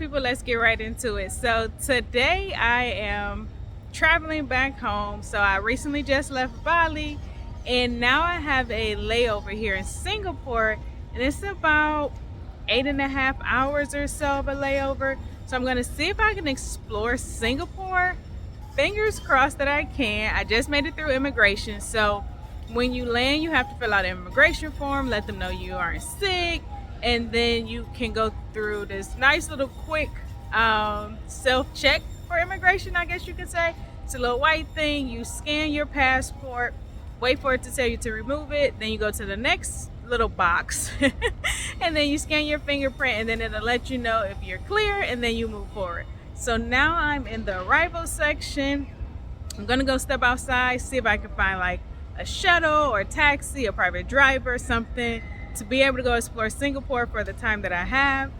people, let's get right into it. So today I am traveling back home. So I recently just left Bali and now I have a layover here in Singapore, and it's about 8.5 hours or so of a layover. So I'm gonna see if I can explore Singapore. Fingers crossed that I can. I just made it through immigration. So when you land, you have to fill out an immigration form, let them know you aren't sick, and then you can go through this nice little quick self-check for immigration, I guess you could say. It's a little white thing. You scan your passport, wait for it to tell you to remove it, then you go to the next little box and then you scan your fingerprint, and then it'll let you know if you're clear, and then you move forward. So now I'm in the arrival section. I'm gonna go step outside, see if I can find like a shuttle or a taxi, a private driver, something to be able to go explore Singapore for the time that I have.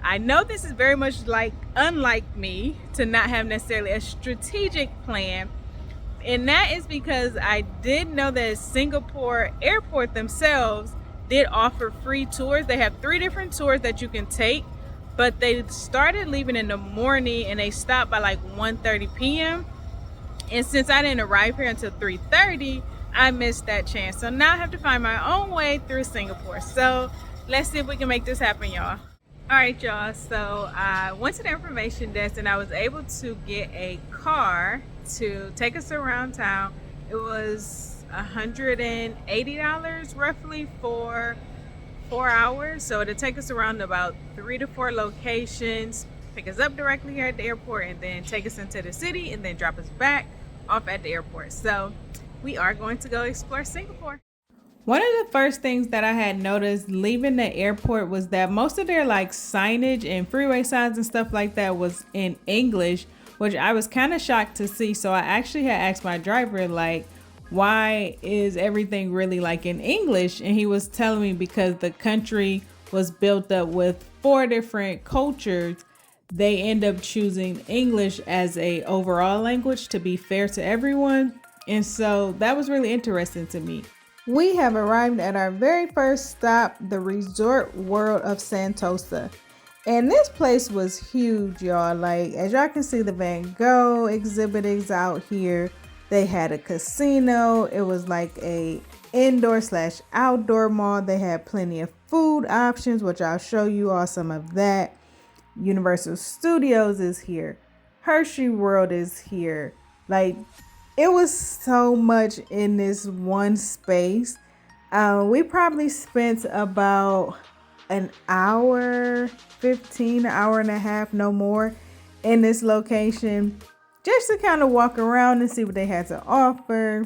I know this is very much like unlike me to not have necessarily a strategic plan, and that is because I did know that Singapore airport themselves did offer free tours. They have 3 different tours that you can take, but they started leaving in the morning and they stopped by like 1:30 p.m. And since I didn't arrive here until 3:30, I missed that chance. So now I have to find my own way through Singapore. So let's see if we can make this happen, y'all. All right, y'all. So I went to the information desk and I was able to get a car to take us around town. It was $180 roughly for 4 hours. So it'll take us around about 3 to 4 locations, pick us up directly here at the airport, and then take us into the city and then drop us back off at the airport. So we are going to go explore Singapore. One of the first things that I had noticed leaving the airport was that most of their like signage and freeway signs and stuff like that was in English, which I was kind of shocked to see. So I actually had asked my driver, like, why is everything really like in English? And he was telling me because the country was built up with 4 different cultures, they end up choosing English as a overall language to be fair to everyone. And so that was really interesting to me. We have arrived at our very first stop, the Resort World of Sentosa. And this place was huge, y'all. Like, as y'all can see, the Van Gogh exhibit is out here. They had a casino. It was like a indoor/outdoor mall. They had plenty of food options, which I'll show you all some of that. Universal Studios is here. Hershey World is here. Like, it was so much in this one space. We probably spent about an hour, 15, hour and a half, no more, in this location, just to kind of walk around and see what they had to offer.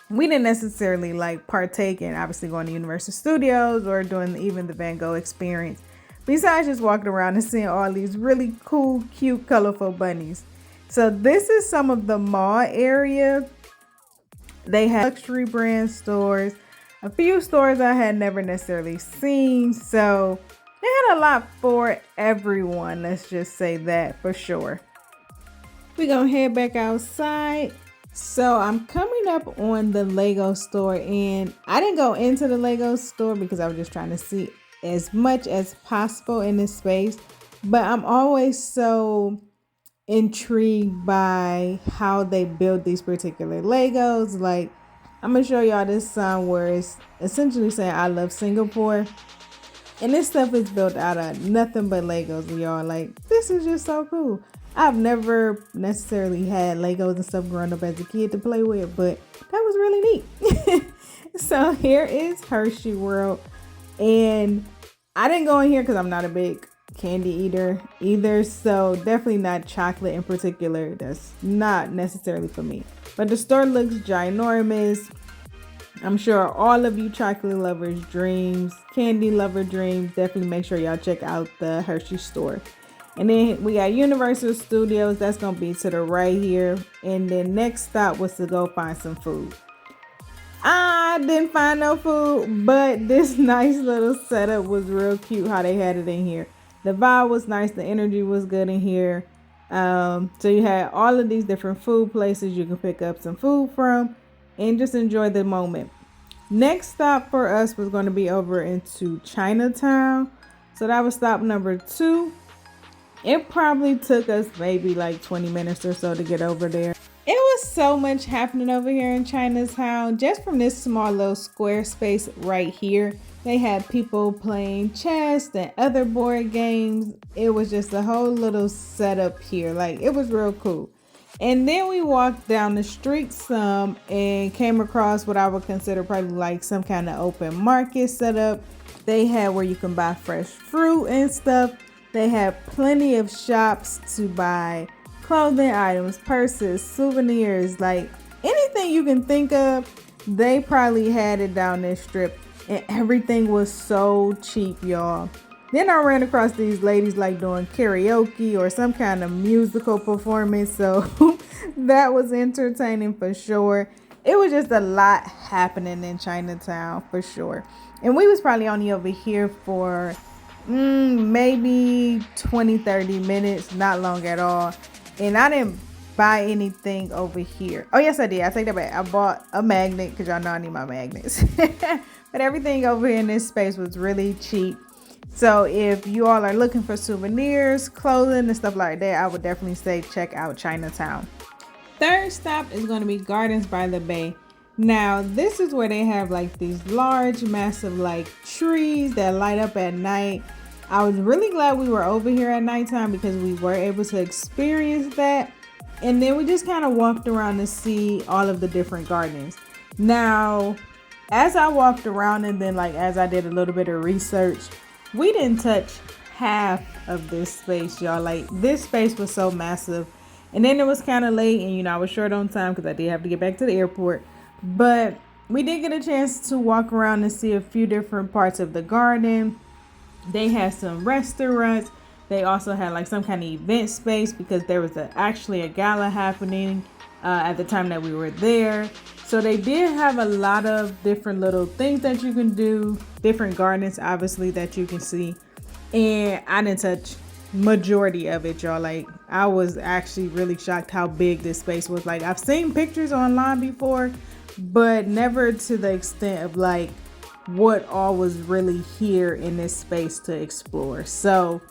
We didn't necessarily like partake in obviously going to Universal Studios or doing even the Van Gogh experience, besides just walking around and seeing all these really cool, cute, colorful bunnies. So this is some of the mall area. They had luxury brand stores, a few stores I had never necessarily seen. So they had a lot for everyone. Let's just say that for sure. We're gonna head back outside. So I'm coming up on the Lego store, and I didn't go into the Lego store because I was just trying to see as much as possible in this space. But I'm always so intrigued by how they build these particular Legos. Like, I'm gonna show y'all this sign where it's essentially saying I love Singapore, and this stuff is built out of nothing but Legos, y'all. Like, this is just so cool. I've never necessarily had Legos and stuff growing up as a kid to play with, but that was really neat. So here is Hershey World, and I didn't go in here because I'm not a big candy eater either, so definitely not chocolate in particular. That's not necessarily for me, but the store looks ginormous. I'm sure all of you chocolate lovers dreams, candy lover dreams, definitely make sure y'all check out the Hershey store. And then we got Universal Studios, that's gonna be to the right here. And then next stop was to go find some food. I didn't find no food, but this nice little setup was real cute how they had it in here. The vibe was nice. The energy was good in here. So you had all of these different food places you can pick up some food from and just enjoy the moment. Next stop for us was going to be over into Chinatown. So that was stop number 2. It probably took us maybe like 20 minutes or so to get over there. It was so much happening over here in Chinatown. Just from this small little square space right here, they had people playing chess and other board games. It was just a whole little setup here. Like, it was real cool. And then we walked down the street some and came across what I would consider probably like some kind of open market setup. They had where you can buy fresh fruit and stuff. They had plenty of shops to buy clothing items, purses, souvenirs, like anything you can think of. They probably had it down this strip, and everything was so cheap, y'all. Then I ran across these ladies like doing karaoke or some kind of musical performance, so that was entertaining for sure. It was just a lot happening in Chinatown for sure. And we was probably only over here for maybe 20-30 minutes, not long at all. And I didn't buy anything over here. Oh yes, I did. I take that back. I bought a magnet because y'all know I need my magnets. But everything over here in this space was really cheap. So if you all are looking for souvenirs, clothing, and stuff like that, I would definitely say check out Chinatown. Third stop is going to be Gardens by the Bay. Now, this is where they have like these large, massive like trees that light up at night. I was really glad we were over here at nighttime because we were able to experience that. And then we just kind of walked around to see all of the different gardens. Now, as I walked around and then like as I did a little bit of research, we didn't touch half of this space, y'all. Like, this space was so massive. And then it was kind of late and, you know, I was short on time because I did have to get back to the airport. But we did get a chance to walk around and see a few different parts of the garden. They had some restaurants. They also had like some kind of event space because there was actually a gala happening at the time that we were there. So they did have a lot of different little things that you can do, different gardens obviously that you can see. And I didn't touch majority of it, y'all. Like, I was actually really shocked how big this space was. Like, I've seen pictures online before, but never to the extent of like what all was really here in this space to explore. So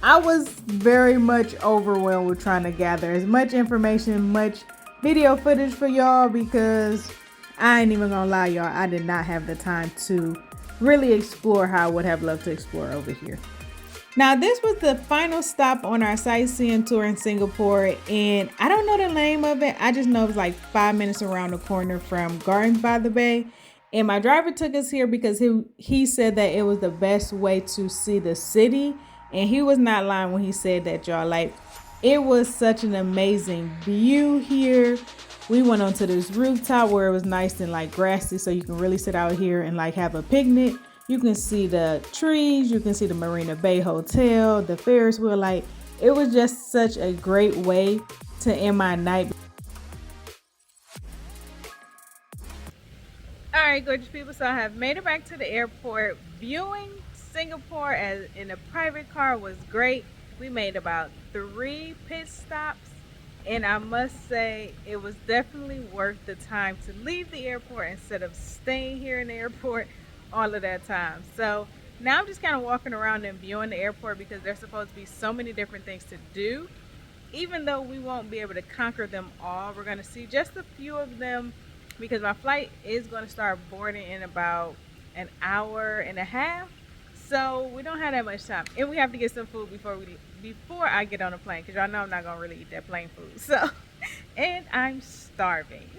I was very much overwhelmed with trying to gather as much information, much video footage for y'all, because I ain't even gonna lie, y'all, I did not have the time to really explore how I would have loved to explore over here. Now, this was the final stop on our sightseeing tour in Singapore, and I don't know the name of it. I just know it was like 5 minutes around the corner from Gardens by the Bay. And my driver took us here because he said that it was the best way to see the city. And he was not lying when he said that, y'all. Like, it was such an amazing view here. We went onto this rooftop where it was nice and like grassy, so you can really sit out here and like have a picnic. You can see the trees, you can see the Marina Bay Hotel, the Ferris wheel. Like, it was just such a great way to end my night. All right, gorgeous people, so I have made it back to the airport. Viewing Singapore as in a private car was great. We made about 3 pit stops, and I must say it was definitely worth the time to leave the airport instead of staying here in the airport all of that time. So now I'm just kind of walking around and viewing the airport because there's supposed to be so many different things to do. Even though we won't be able to conquer them all, we're going to see just a few of them because my flight is going to start boarding in about an hour and a half. So we don't have that much time, and we have to get some food before I get on the plane because y'all know I'm not gonna really eat that plane food. So, and I'm starving.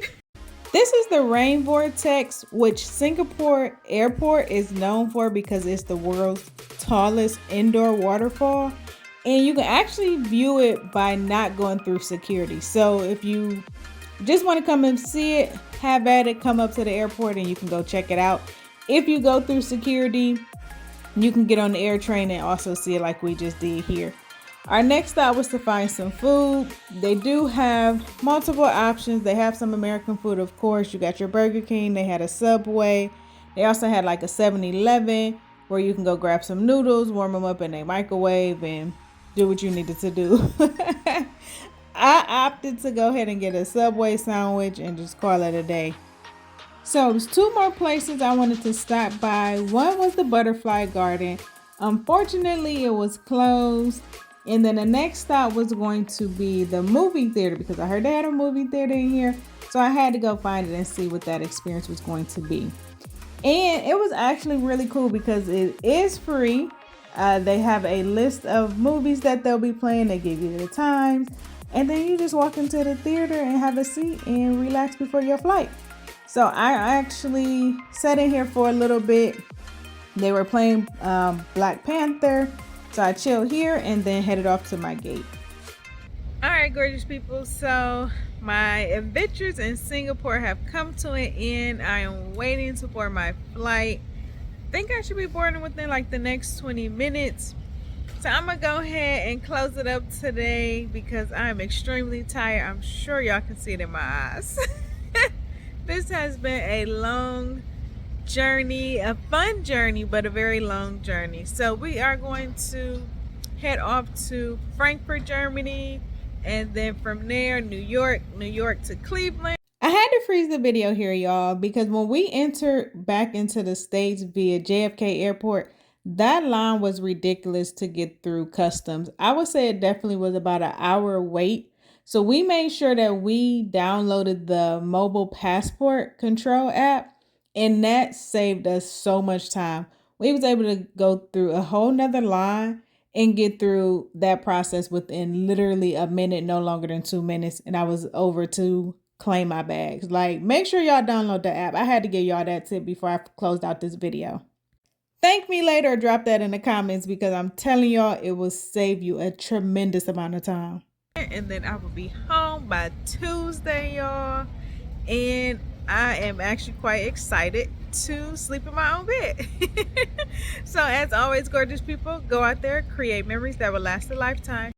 This is the rain vortex, which Singapore airport is known for because it's the world's tallest indoor waterfall, and you can actually view it by not going through security. So if you just want to come and see it, have at it, come up to the airport and you can go check it out. If you go through security, you can get on the air train and also see it like we just did here. Our next stop was to find some food. They do have multiple options. They have some American food, of course. You got your Burger King. They had a Subway. They also had like a 7-Eleven where you can go grab some noodles, warm them up in a microwave, and do what you needed to do. I opted to go ahead and get a Subway sandwich and just call it a day. So there's 2 more places I wanted to stop by. One was the Butterfly Garden. Unfortunately, it was closed. And then the next stop was going to be the movie theater because I heard they had a movie theater in here. So I had to go find it and see what that experience was going to be. And it was actually really cool because it is free. They have a list of movies that they'll be playing. They give you the times. And then you just walk into the theater and have a seat and relax before your flight. So I actually sat in here for a little bit. They were playing Black Panther. So I chilled here and then headed off to my gate. All right, gorgeous people. So my adventures in Singapore have come to an end. I am waiting to board my flight. I think I should be boarding within like the next 20 minutes. So I'm gonna go ahead and close it up today because I'm extremely tired. I'm sure y'all can see it in my eyes. This has been a long journey, a fun journey, but a very long journey. So we are going to head off to Frankfurt, Germany, and then from there, New York to Cleveland. I had to freeze the video here, y'all, because when we entered back into the States via JFK Airport, that line was ridiculous to get through customs. I would say it definitely was about an hour wait. So we made sure that we downloaded the mobile passport control app, and that saved us so much time. We was able to go through a whole nother line and get through that process within literally a minute, no longer than 2 minutes. And I was over to claim my bags. Like, make sure y'all download the app. I had to give y'all that tip before I closed out this video. Thank me later or drop that in the comments because I'm telling y'all it will save you a tremendous amount of time. And then I will be home by Tuesday, y'all. And I am actually quite excited to sleep in my own bed. So as always, gorgeous people, go out there, create memories that will last a lifetime.